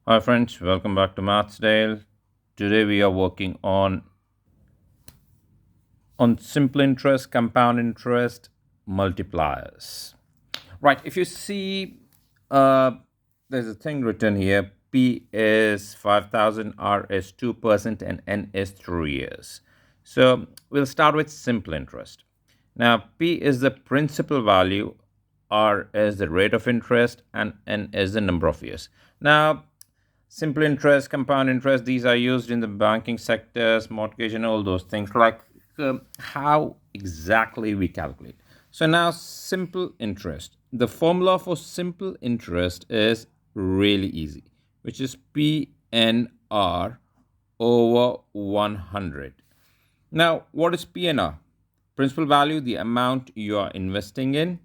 Hi friends, welcome back to Mathsdale. Today we are working on simple interest, compound interest, multipliers. Right, if you see there's a thing written here. P is 5,000, R is 2%, and N is 3 years. So we'll start with simple interest. Now, P is the principal value, R is the rate of interest, and N is the number of years. Now, simple interest, compound interest, these are used in the banking sectors, mortgage, and all those things. Like how exactly we calculate. So now, simple interest. The formula for simple interest is really easy, which is PNR over 100. Now, what is PNR? Principal value, the amount you are investing in,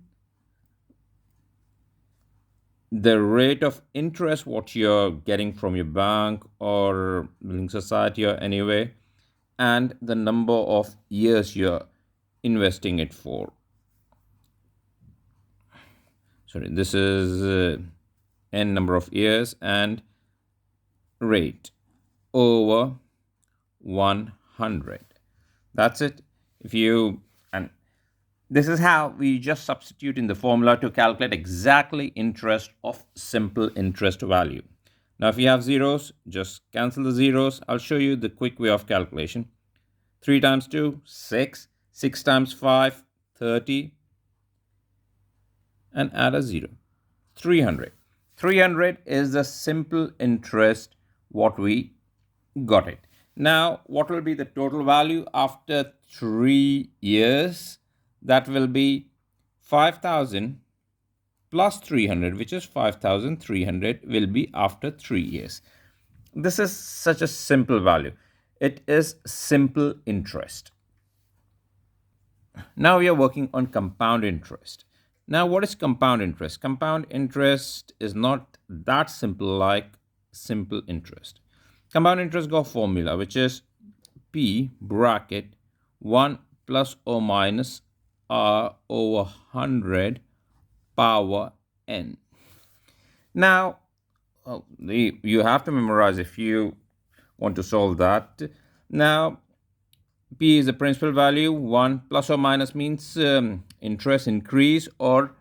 the rate of interest what you're getting from your bank or building society or anyway, and the number of years you're investing it for. Sorry, this is n number of years and rate over 100. That's it. If you and this is how we just substitute in the formula to calculate exactly interest of simple interest value. Now, if you have zeros, just cancel the zeros. I'll show you the quick way of calculation. 3 times 2, 6. 6 times 5, 30. And add a 0. 300. 300 is the simple interest what we got it. Now, what will be the total value after 3 years? That will be 5,000 plus 300, which is 5,300 will be after 3 years. This is such a simple value. It is simple interest. Now we are working on compound interest. Now, what is compound interest? Compound interest is not that simple like simple interest. Compound interest got formula, which is P bracket 1 plus or minus R over 100 power N. Now, you have to memorize if you want to solve that. Now, P is the principal value. 1 plus or minus means interest increase or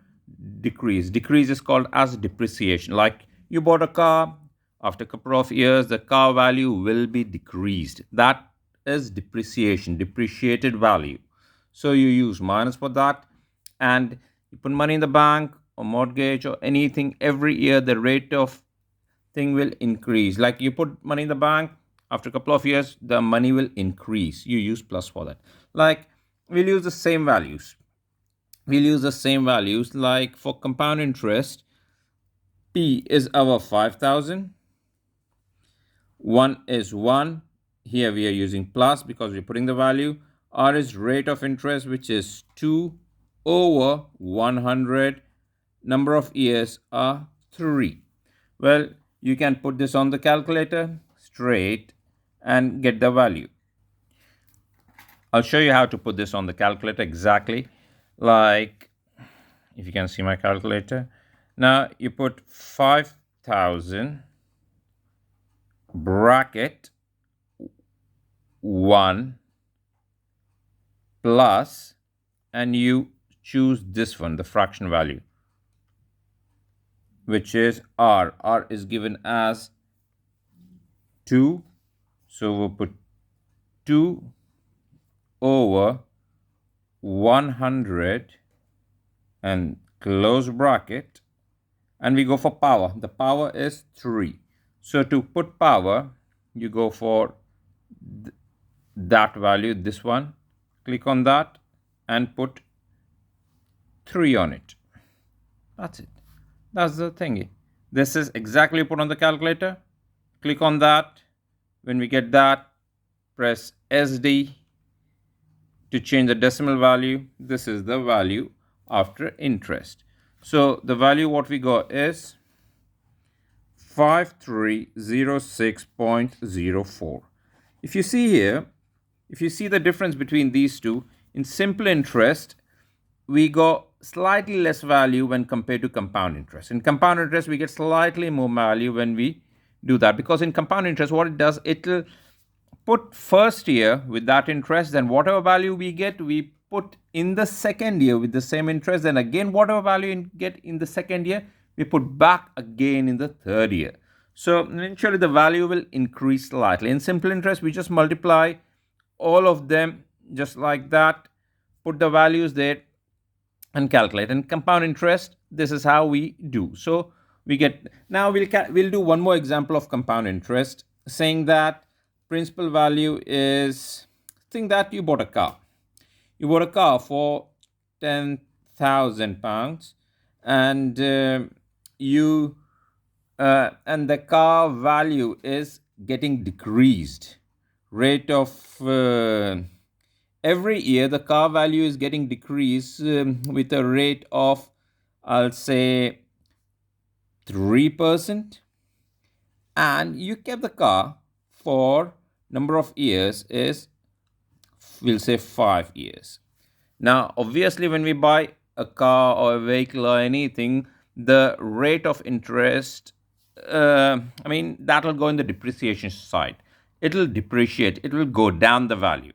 decrease. Decrease is called as depreciation. Like you bought a car, after a couple of years, the car value will be decreased. That is depreciation, depreciated value. So you use minus for that, and you put money in the bank or mortgage or anything. Every year, the rate of thing will increase. Like you put money in the bank, after a couple of years, the money will increase. You use plus for that. Like we'll use the same values. Like for compound interest, P is our 5,000. 1 is 1. Here we are using plus because we're putting the value. R is rate of interest, which is 2 over 100. Number of years are 3. Well, you can put this on the calculator straight and get the value. I'll show you how to put this on the calculator exactly. Like, if you can see my calculator. Now, you put 5,000 bracket 1 plus, and you choose this one, the fraction value, which is R. R is given as 2. So we'll put 2 over 100 and close bracket. And we go for power. The power is 3. So to put power, you go for that value, this one. Click on that and put 3 on it. That's it. That's the thingy. This is exactly put on the calculator. Click on that. When we get that, press SD to change the decimal value. This is the value after interest. So the value what we got is 5306.04. If you see here, if you see the difference between these two, in simple interest, we got slightly less value when compared to compound interest. In compound interest, we get slightly more value when we do that, because in compound interest, what it does, it'll put first year with that interest, then whatever value we get, we put in the second year with the same interest, then again whatever value get in the second year, we put back again in the third year. So eventually the value will increase slightly. In simple interest, we just multiply all of them just like that, put the values there and calculate. And compound interest, this is how we do. So we get, now we'll do one more example of compound interest, saying that principal value is, think that you bought a car. You bought a car for £10,000, and you and the car value is getting decreased. Rate of every year the car value is getting decreased with a rate of, I'll say, 3%, and you kept the car for number of years is, we'll say, 5 years. Now obviously when we buy a car or a vehicle or anything, the rate of interest, that will go in the depreciation side. It will depreciate, it will go down the value.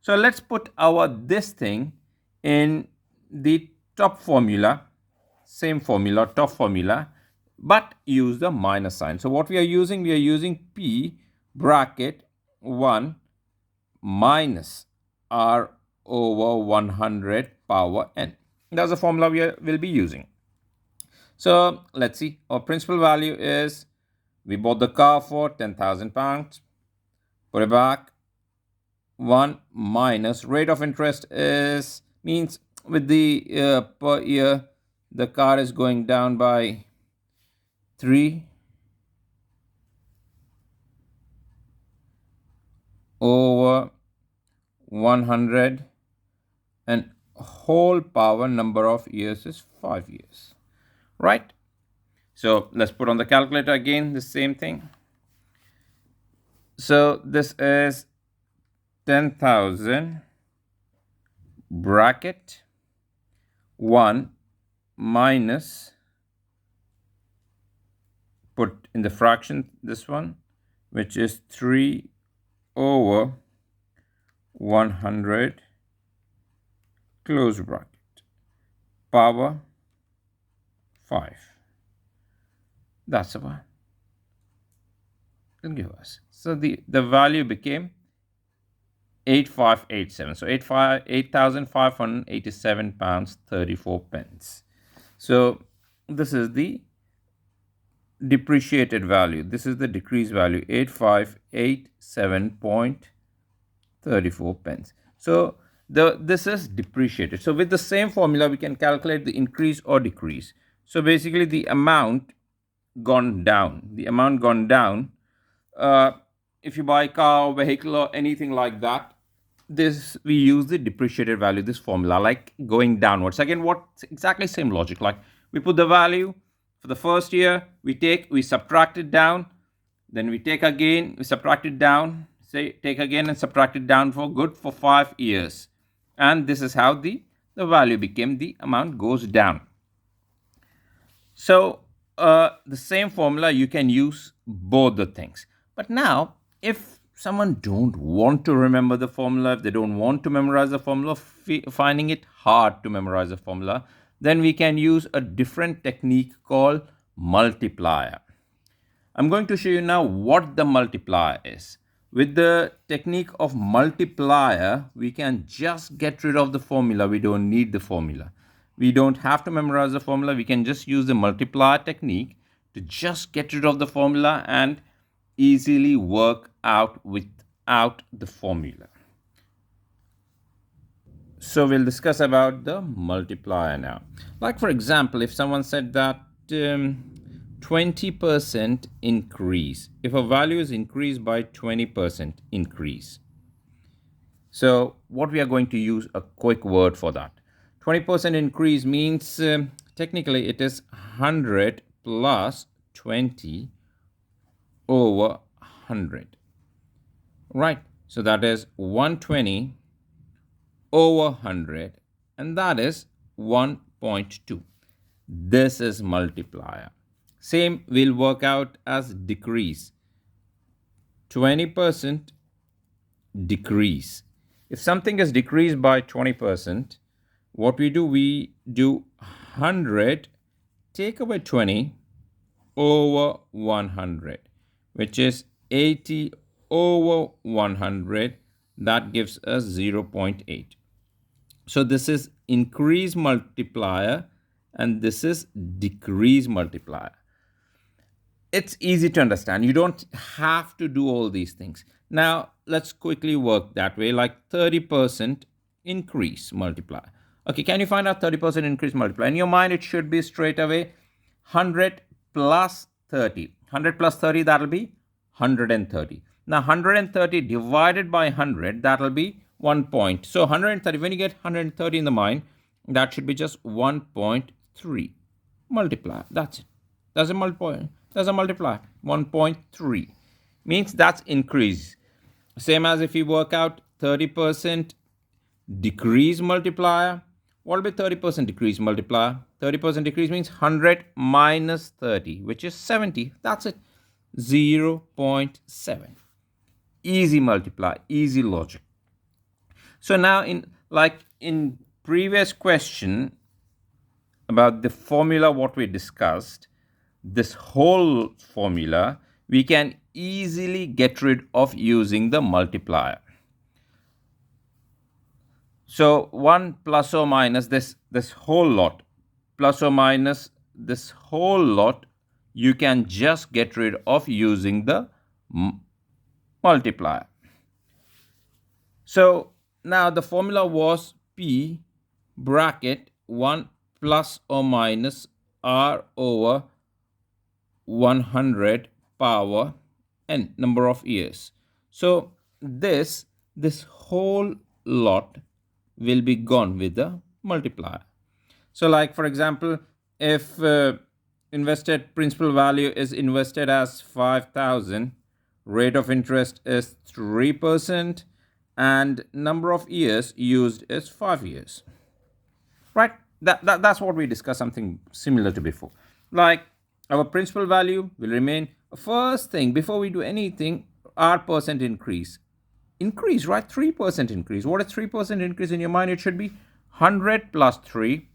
So let's put our this thing in the top formula, same formula, top formula, but use the minus sign. So what we are using P bracket 1 minus R over 100 power n. That's the formula will be using. So let's see, our principal value is, we bought the car for £10,000, put it back, 1 minus rate of interest is, means with the per year the car is going down by 3 over 100, and whole power number of years is 5 years, right? So let's put on the calculator again the same thing. So this is 10,000 bracket 1 minus, put in the fraction this one, which is 3 over 100 close bracket power 5. That's the one it'll give us. So the value became 8587. So 8,587 pounds 34 pence. So this is the depreciated value. This is the decreased value, 8587.34 pence. So this is depreciated. So with the same formula, we can calculate the increase or decrease. So basically the amount gone down. If you buy a car, vehicle, or anything like that, this we use the depreciated value, this formula, like going downwards. Again, what exactly same logic, like we put the value for the first year, we subtract it down, then we take again, we subtract it down, take again and subtract it down for good for 5 years, and this is how the value became, the amount goes down. So the same formula, you can use both the things. But now if someone don't want to remember the formula, if they don't want to memorize the formula, finding it hard to memorize the formula, then we can use a different technique called multiplier. I'm going to show you now what the multiplier is. With the technique of multiplier, we can just get rid of the formula. We don't need the formula. We don't have to memorize the formula. We can just use the multiplier technique to just get rid of the formula and easily work out without the formula. So we'll discuss about the multiplier now. Like for example, if someone said that 20% increase, if a value is increased by 20% increase. So what we are going to use a quick word for that. 20% increase means technically it is 100 plus 20 over 100, right? So that is 120 over 100, and that is 1.2. This is multiplier. Same will work out as decrease. 20% decrease. If something is decreased by 20%, what we do 100 take away 20 over 100, which is 80 over 100. That gives us 0.8. So this is increase multiplier and this is decrease multiplier. It's easy to understand. You don't have to do all these things. Now, let's quickly work that way, like 30% increase multiplier. Okay, can you find out 30% increase multiplier? In your mind, it should be straight away 100 plus 30. 100 plus 30, that'll be 130. Now, 130 divided by 100, that'll be 1 point. So, 130, when you get 130 in the mind, that should be just 1.3 multiplier. That's it. That's a multiplier. 1.3 means that's increase. Same as if you work out 30% decrease multiplier. What will be 30% decrease multiplier? 30% decrease means 100 minus 30, which is 70. That's it. 0.7. Easy multiply, easy logic. So now in previous question about the formula what we discussed, this whole formula we can easily get rid of using the multiplier. So 1 plus or minus this whole lot, plus or minus this whole lot, you can just get rid of using the multiplier. So now the formula was P bracket 1 plus or minus R over 100 power n, number of years. So this whole lot will be gone with the multiplier. So like for example, if invested principal value is invested as 5,000, rate of interest is 3%, and number of years used is 5 years. Right? That's what we discussed, something similar to before. Like our principal value will remain. First thing, before we do anything, our percent increase, right? 3% increase. What is 3% increase in your mind? It should be 100 plus 3,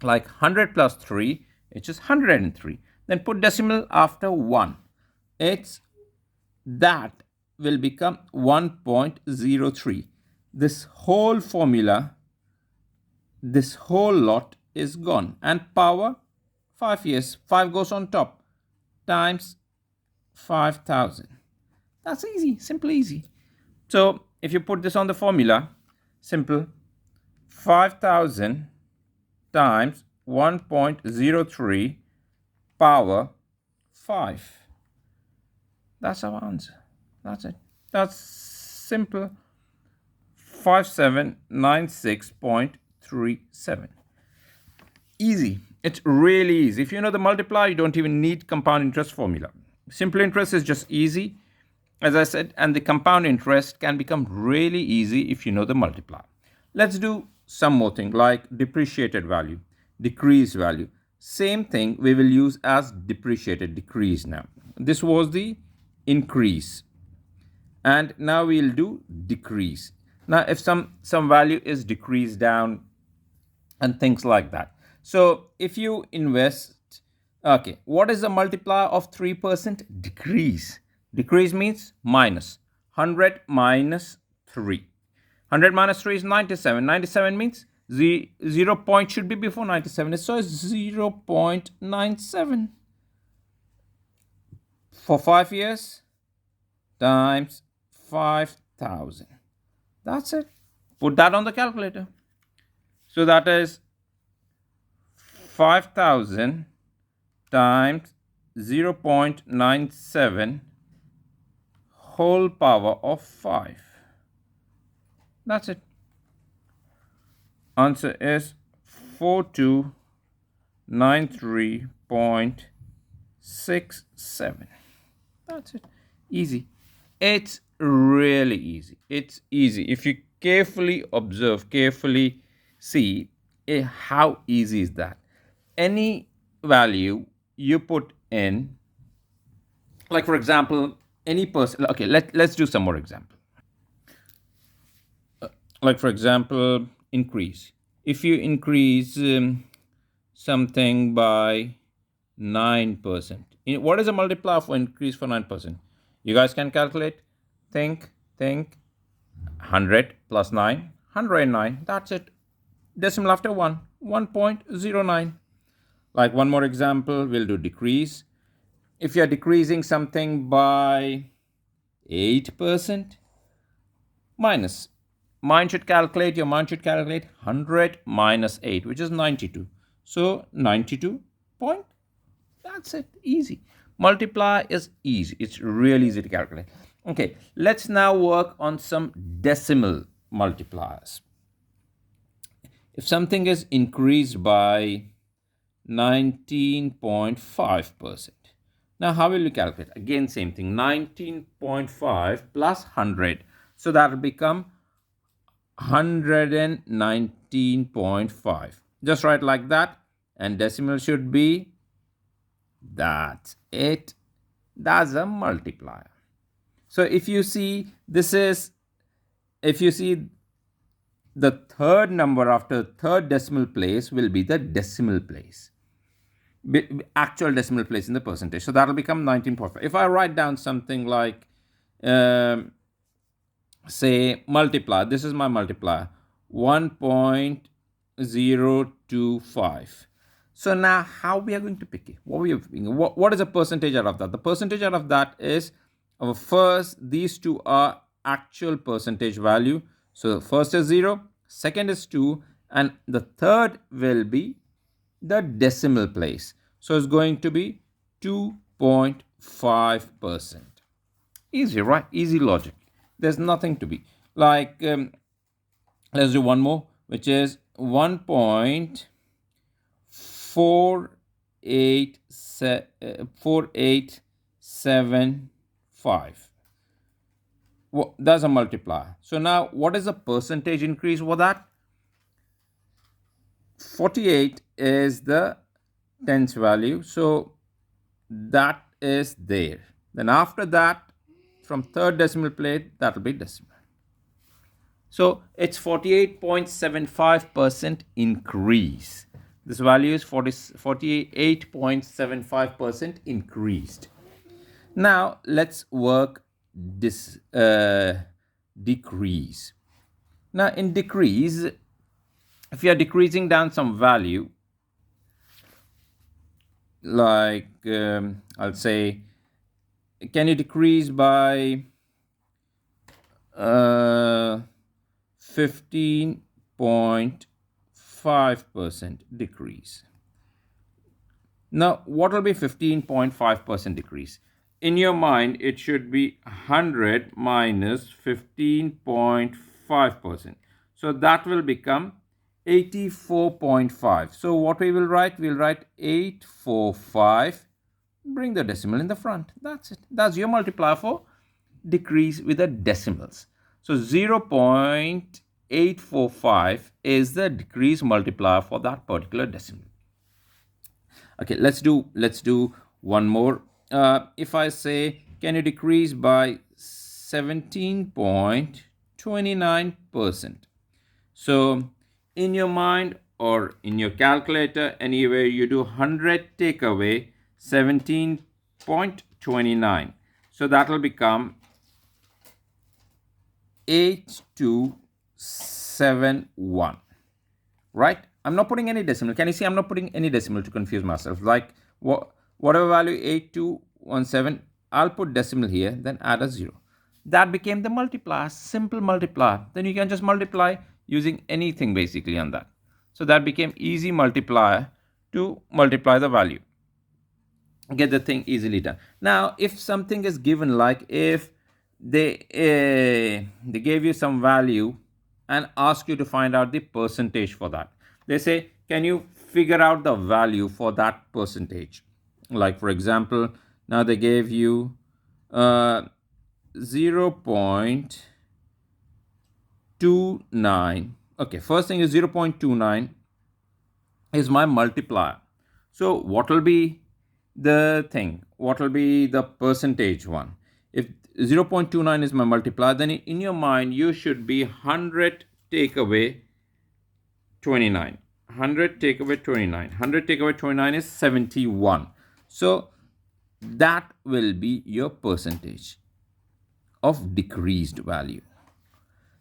like 100 plus 3, it's just 103. Then put decimal after 1. That will become 1.03. This whole formula, this whole lot is gone, and power 5 years, 5 goes on top, times 5,000. That's easy, simple, easy. So if you put this on the formula, simple, 5,000 times 1.03 power 5. That's our answer. That's it. That's simple. 5796.37. Easy. It's really easy. If you know the multiplier, you don't even need compound interest formula. Simple interest is just easy, as I said, and the compound interest can become really easy if you know the multiplier. Let's do some more thing like depreciated value, decreased value. Same thing we will use as depreciated, decrease now. This was the increase, and now we'll do decrease. Now if some value is decreased down and things like that. So if you invest, okay, what is the multiplier of 3%? Decrease. Decrease means minus. 100 minus 3. 100 minus 3 is 97. 97 means the 0 point should be before 97. So it's 0.97. For 5 years times 5,000. That's it. Put that on the calculator. So that is 5,000 times 0.97 whole power of 5. That's it. Answer is 4293.67. That's it. Easy. It's really easy. It's easy. If you carefully observe, carefully see how easy is that. Any value you put in, like for example, any person. Okay, let's do some more example. Like for example, increase. If you increase something by 9%, what is a multiplier for increase for 9%? You guys can calculate. Think 100 plus 9, 109. That's it. Decimal after 1, 1.09. Like one more example, we'll do decrease. If you're decreasing something by 8%, minus. Your mind should calculate 100 minus 8, which is 92. So 92 point, that's it, easy. Multiply is easy. It's really easy to calculate. Okay, let's now work on some decimal multipliers. If something is increased by 19.5%. Now, how will you calculate? Again, same thing, 19.5 plus 100. So that will become 119.5. Just write like that. And decimal should be, that's it. That's a multiplier. So if you see, if you see the third number after third decimal place will be the decimal place, actual decimal place in the percentage. So that will become 19.5. If I write down something like, say, multiply, this is my multiplier, 1.025. So now how we are going to pick it? What is a percentage out of that? The percentage out of that is, our first, these two are actual percentage value. So first is 0, second is 2, and the third will be the decimal place. So it's going to be 2.5%. Easy, right? Easy logic. There's nothing to be. Like, let's do one more, which is 1.4875. That's a multiplier. So now, what is the percentage increase for that? 48 is the tens value, so that is there. Then after that, from third decimal place, that will be decimal. So it's 48.75% increase. This value is 48.75% increased. Now let's work this decrease. Now in decrease, if you are decreasing down some value, like I'll say, can you decrease by 15.5% decrease? Now, what will be 15.5% decrease? In your mind, it should be 100 minus 15.5%. So that will become 84.5. So what we will write? We'll write 845. Bring the decimal in the front. That's it. That's your multiplier for decrease with the decimals. So 0.845 is the decrease multiplier for that particular decimal. Okay, let's do one more. If I say, can you decrease by 17.29%? So in your mind or in your calculator, anywhere you do 100, take away 17.29. So that will become 8271. Right? I'm not putting any decimal. Can you see I'm not putting any decimal to confuse myself? Like whatever value 8217, I'll put decimal here, then add a 0. That became the multiplier, simple multiplier. Then you can just multiply using anything basically on that. So that became easy multiplier to multiply the value. Get the thing easily done. Now, if something is given, like if they gave you some value and ask you to find out the percentage for that. They say, can you figure out the value for that percentage? Like for example, now they gave you 0.29. Okay, first thing is 0.29 is my multiplier. So what will be the thing, what will be the percentage one? If 0.29 is my multiplier, then in your mind you should be 100 take away 29. 100 take away 29. 100 take away 29 is 71. So that will be your percentage of decreased value.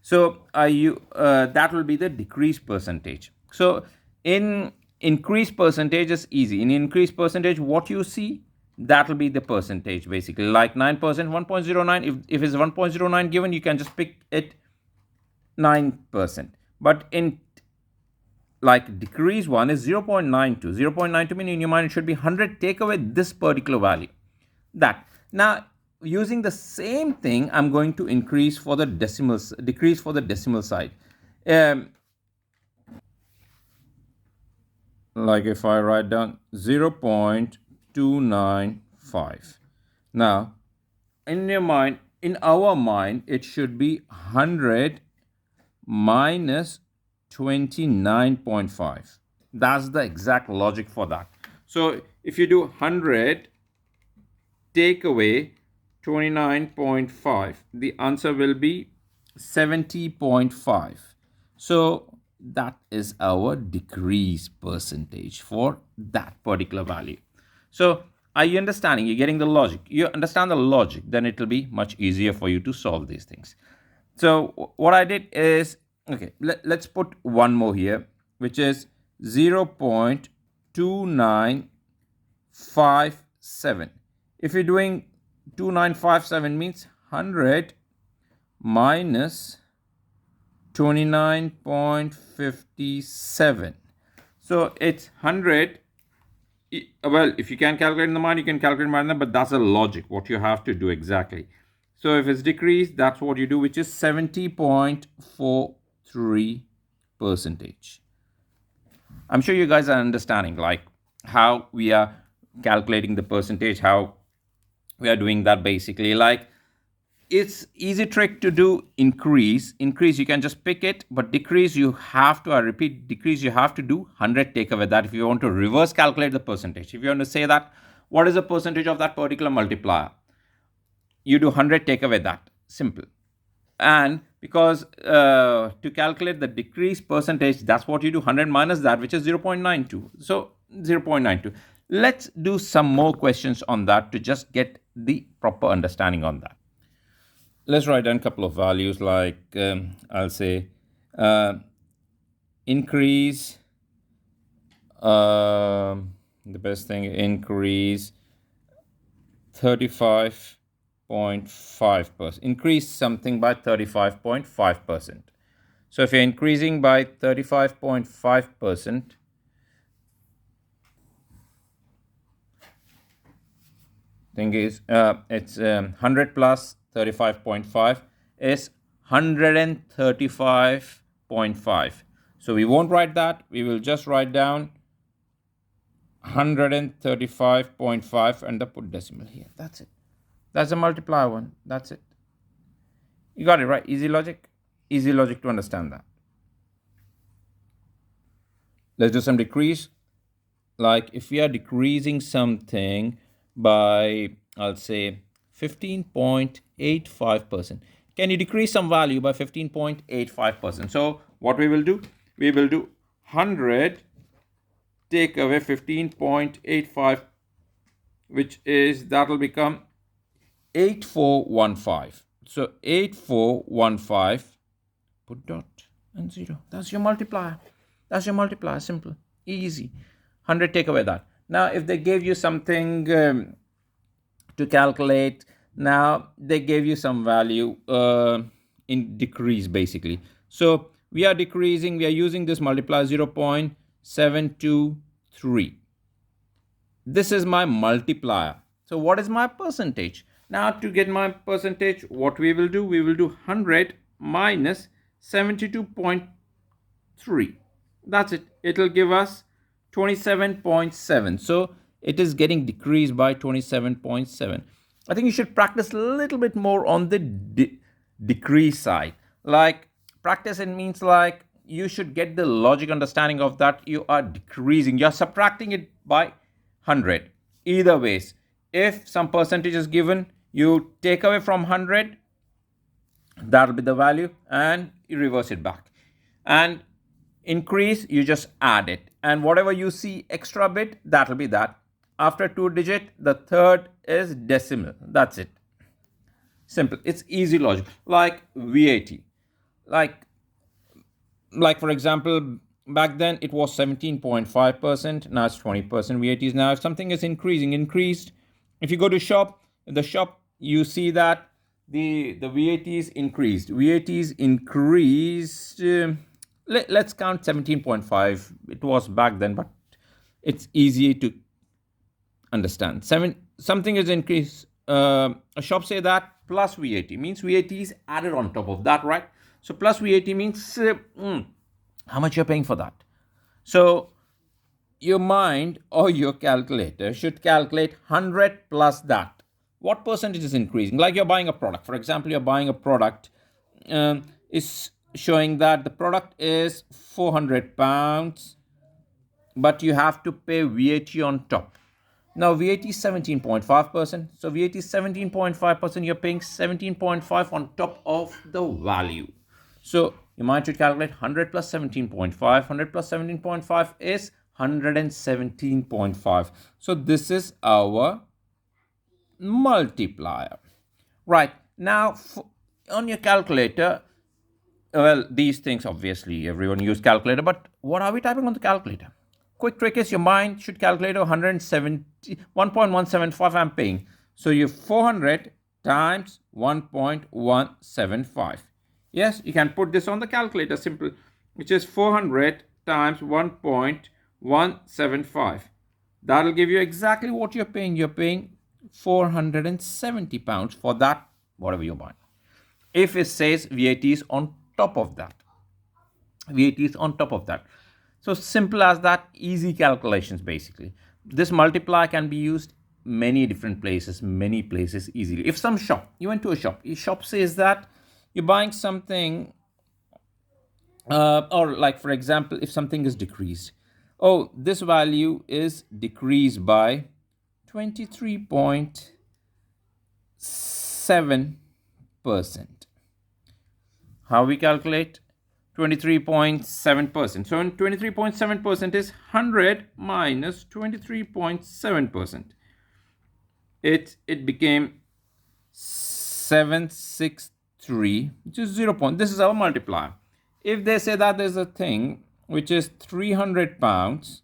So that will be the decreased percentage. So in increased percentage is easy. In increased percentage, what you see, that will be the percentage basically. Like 9%, 1.09. If it's 1.09 given, you can just pick it 9%. But in like decrease one is 0.92. 0.92 means in your mind it should be 100, take away this particular value. That. Now using the same thing, I'm going to increase for the decimals, decrease for the decimal side. Like if I write down 0.295. Now in your mind, in our mind, it should be 100 minus 29.5. That's the exact logic for that. So if you do 100 take away 29.5, the answer will be 70.5. So that is our decrease percentage for that particular value. So are you understanding? You're getting the logic. You understand the logic, then it will be much easier for you to solve these things. So what I did is, okay, let's put one more here, which is 0.2957. If you're doing 2957 means 100 minus 29.57. So it's 100. Well, if you can calculate in the mind, you can calculate in the mind, but that's a logic, what you have to do exactly. So if it's decreased, that's what you do, which is 70.43 percentage. I'm sure you guys are understanding like how we are calculating the percentage, how we are doing that basically. Like it's easy trick to do increase. Increase, you can just pick it, but decrease, you have to, I repeat, decrease, you have to do 100 take away that if you want to reverse calculate the percentage. If you want to say that, what is the percentage of that particular multiplier? You do 100 take away that. Simple. And because to calculate the decrease percentage, that's what you do, 100 minus that, which is 0.92. So 0.92. Let's do some more questions on that to just get the proper understanding on that. Let's write down a couple of values like I'll say increase, the best thing, increase 35.5%. Increase something by 35.5%. So if you're increasing by 35.5%, thing is it's 100 plus 35.5 is 135.5. So we won't write that, we will just write down 135.5 and the put decimal here. That's it. That's a multiplier one. That's it. You got it right. Easy logic. Easy logic to understand that. Let's do some decrease. Like if we are decreasing something by, I'll say 15.85%. Can you decrease some value by 15.85%? So what we will do, 100 take away 15.85, which is, that will become 8415. So 8415, put dot and 0. That's your multiplier. That's your multiplier. Simple, easy. 100 take away that. Now if they gave you something to calculate, now they gave you some value in decrease basically. So we are decreasing, we are using this multiplier 0.723. This is my multiplier. So what is my percentage? Now to get my percentage, what we will do, 100 minus 72.3. That's it. It will give us 27.7. So it is getting decreased by 27.7. I think you should practice a little bit more on the decrease side. Like practice, it means like you should get the logic understanding of that. You are decreasing, you're subtracting it by 100. either ways. If some percentage is given, you take away from 100, that'll be the value, and you reverse it back. And increase, you just add it, and whatever you see extra bit, that'll be that. After 2 digit, the third is decimal. That's it. Simple. It's easy logic. Like VAT. like like for example, back then it was 17.5%, now it's 20%. VAT is now, if something is increased. If you go to shop, in the shop you see that the VAT is increased. Let's count 17.5. It was back then, but it's easy to understand. Something is increased. A shop say that plus VAT means VAT is added on top of that, right? So plus VAT means how much you're paying for that. So your mind or your calculator should calculate 100 plus that. What percentage is increasing? Like you're buying a product. For example, you're buying a product. Is showing that the product is £400, but you have to pay VAT on top. Now VAT is 17.5%. So VAT is 17.5%. You're paying 17.5 on top of the value. So your mind should calculate 100 plus 17.5. 100 plus 17.5 is 117.5. So this is our multiplier. Right. Now on your calculator, well, these things obviously everyone use calculator, but what are we typing on the calculator? Quick trick is your mind should calculate 1.175 I'm paying. So you 400 times 1.175. Yes, you can put this on the calculator, simple, which is 400 times 1.175. That'll give you exactly what you're paying. You're paying £470 for that, whatever you're buying. If it says VAT is on top of that. VAT is on top of that. So simple as that, easy calculations basically. This multiplier can be used many different places, many places easily. If some shop, you went to a shop, your shop says that you're buying something, or like for example, if something is decreased, oh, this value is decreased by 23.7%. How we calculate? 23.7%. So 23.7% is 100 minus 23.7%. It became 763, which is 0. This is our multiplier. If they say that there's a thing which is £300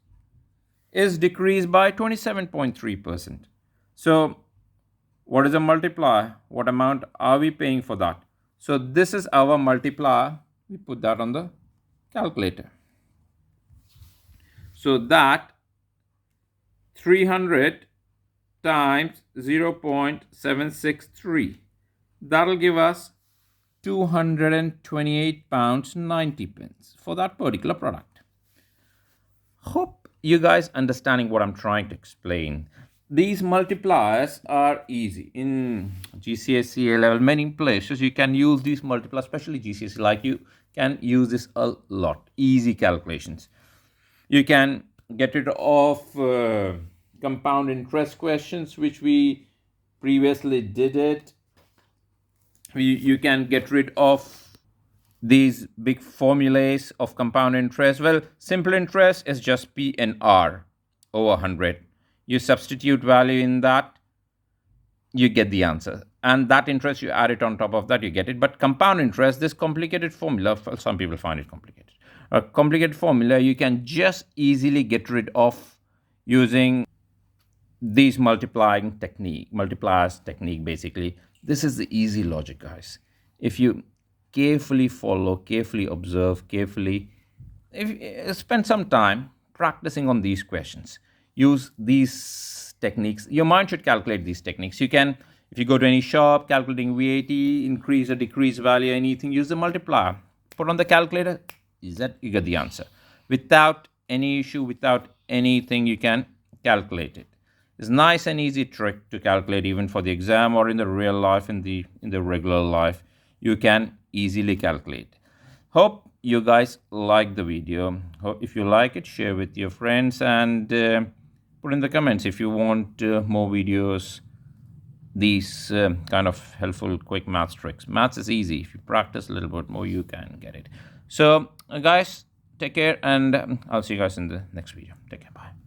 is decreased by 27.3%. So what is a multiplier? What amount are we paying for that? So this is our multiplier. We put that on the calculator. So that 300 times 0.763, that'll give us £228.90 for that particular product. Hope you guys understanding what I'm trying to explain. These multipliers are easy. In GCSE A level, many places you can use these multipliers, especially GCSE, like you can use this a lot. Easy calculations. You can get rid of compound interest questions, which we previously did it. You can get rid of these big formulas of compound interest. Well, simple interest is just P and R over 100. You substitute value in that, you get the answer. And that interest, you add it on top of that, you get it. But compound interest, this complicated formula, some people find it complicated. A complicated formula, you can just easily get rid of using these multipliers technique basically. This is the easy logic, guys. If you carefully follow, carefully observe, carefully spend some time practicing on these questions, use these techniques, your mind should calculate these techniques. You can, if you go to any shop calculating VAT, increase or decrease value, anything, use the multiplier, put on the calculator, is that you get the answer without any issue, without anything. You can calculate it. It's nice and easy trick to calculate even for the exam or in the real life, in the regular life. You can easily calculate. Hope you guys like the video. If you like it, share with your friends and put in the comments if you want more videos, these kind of helpful quick maths tricks. Maths is easy. If you practice a little bit more, you can get it. So guys, take care, and I'll see you guys in the next video. Take care. Bye.